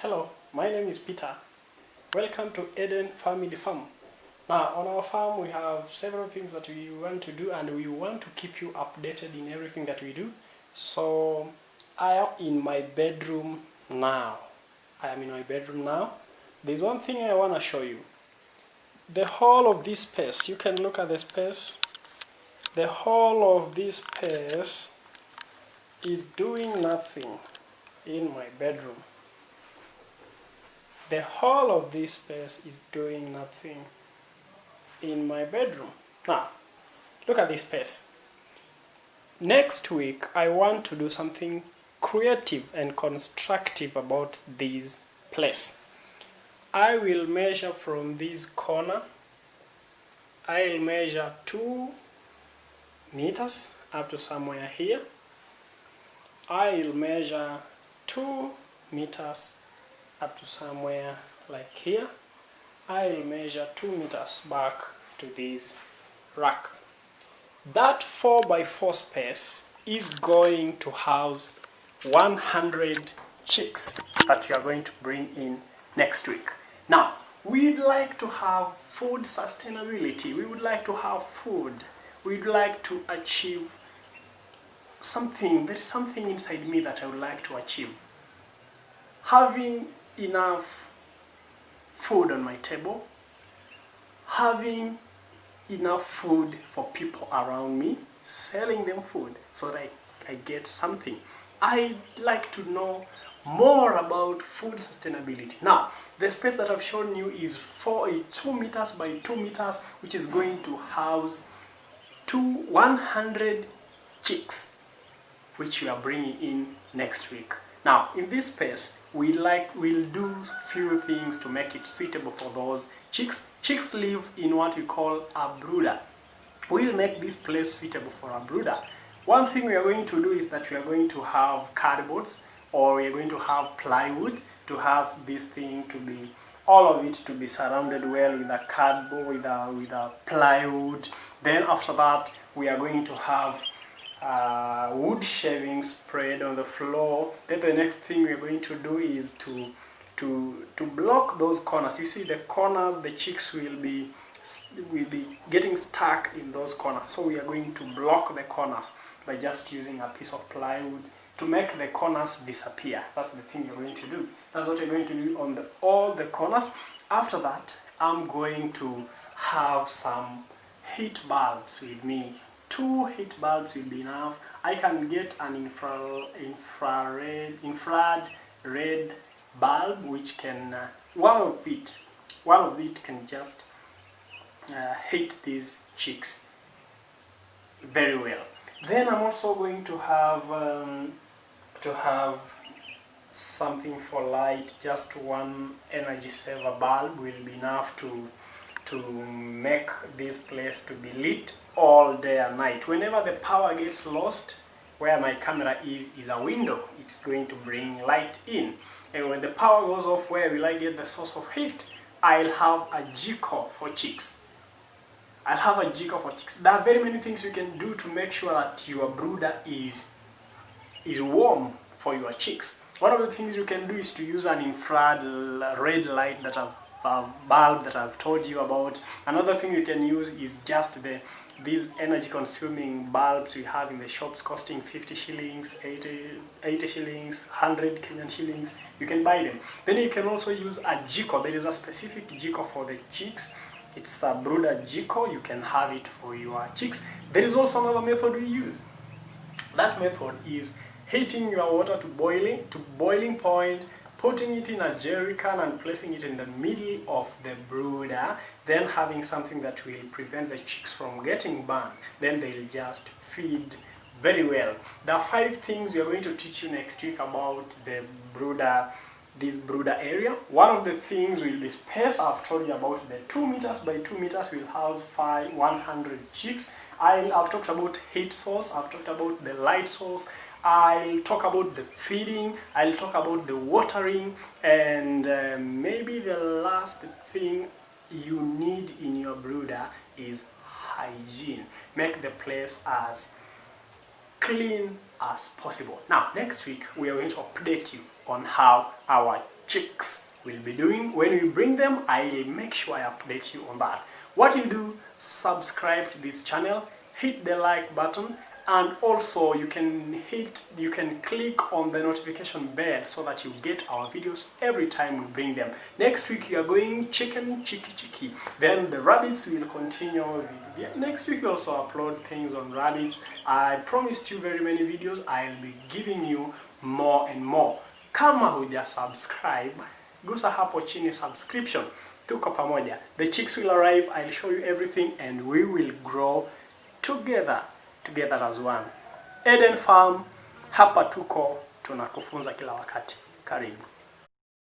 Hello, my name is Peter. Welcome to Eden Family Farm. Now, on our farm, we have several things that we want to do, and we want to keep you updated in everything that we do. So, I am in my bedroom now. There's one thing I want to show you. The whole of this space, you can look at the space. The whole of this space is doing nothing in my bedroom. The whole of this space is doing nothing in my bedroom. Now, look at this space. Next week, I want to do something creative and constructive about this place. I will measure from this corner. I'll measure 2 meters up to somewhere here. I'll measure 2 meters up to somewhere like here. I'll measure 2 meters back to this rack. That 4x4 space is going to house 100 chicks that we are going to bring in next week. Now, we'd like to have food sustainability. We would like to have food. We'd like to achieve something. There is something inside me that I would like to achieve. Having enough food on my table, having enough food for people around me, selling them food so that I get something. I'd like to know more about food sustainability. Now, the space that I've shown you is 2 meters by 2 meters, which is going to house 100 chicks, which we are bringing in next week. Now, in this space, we'll do few things to make it suitable for those chicks. Chicks live in what we call a brooder. We'll make this place suitable for a brooder. One thing we are going to do is that we are going to have cardboards, or we are going to have plywood to have this thing to be, all of it to be surrounded well with a cardboard, with a plywood. Then after that, we are going to have wood shavings spread on the floor. Then the next thing we're going to do is to block those corners. You see the corners, the chicks will be getting stuck in those corners. So we are going to block the corners by just using a piece of plywood to make the corners disappear. That's the thing we're going to do. That's what we're going to do on all the corners. After that, I'm going to have some heat bulbs with me. 2 heat bulbs will be enough. I can get an infrared red bulb, which can one of it can just heat these chicks very well. Then I'm also going to have something for light. Just one energy saver bulb will be enough to make this place to be lit all day and night. Whenever the power gets lost, where my camera is a window. It's going to bring light in. And when the power goes off, where will I get the source of heat? I'll have a Jiko for chicks. I'll have a Jiko for chicks. There are very many things you can do to make sure that your brooder is warm for your chicks. One of the things you can do is to use an infrared red light that bulb that I've told you about. Another thing you can use is just these energy consuming bulbs we have in the shops costing 50 shillings, 80 shillings, 100 Kenyan shillings. You can buy them. Then you can also use a Jiko. There is a specific Jiko for the chicks. It's a brooder Jiko. You can have it for your chicks. There is also another method we use. That method is heating your water to boiling point, putting it in a jerry can and placing it in the middle of the brooder, then having something that will prevent the chicks from getting burned. Then they'll just feed very well. There are 5 things we are going to teach you next week about the brooder, this brooder area. One of the things will be space. I've told you about the 2 meters by 2 meters will house 100 chicks. I've talked about heat source. I've talked about the light source. I'll talk about the feeding, I'll talk about the watering, and maybe the last thing you need in your brooder is hygiene. Make the place as clean as possible. Now, next week we are going to update you on how our chicks will be doing. When we bring them, I'll make sure I update you on that. What you do, subscribe to this channel, hit the like button, and also you can click on the notification bell so that you get our videos every time we bring them. Next week we are going chicken chicky. Then the rabbits will continue with, next week we also upload things on rabbits. I promised you very many videos. I'll be giving you more and more. Kama huja subscribe, gusa hapo chini subscription. Tuko pamoja. The chicks will arrive, I'll show you everything, and we will grow together as one. Eden Farm, hapa tuko tunakufunza kila wakati. Karibu.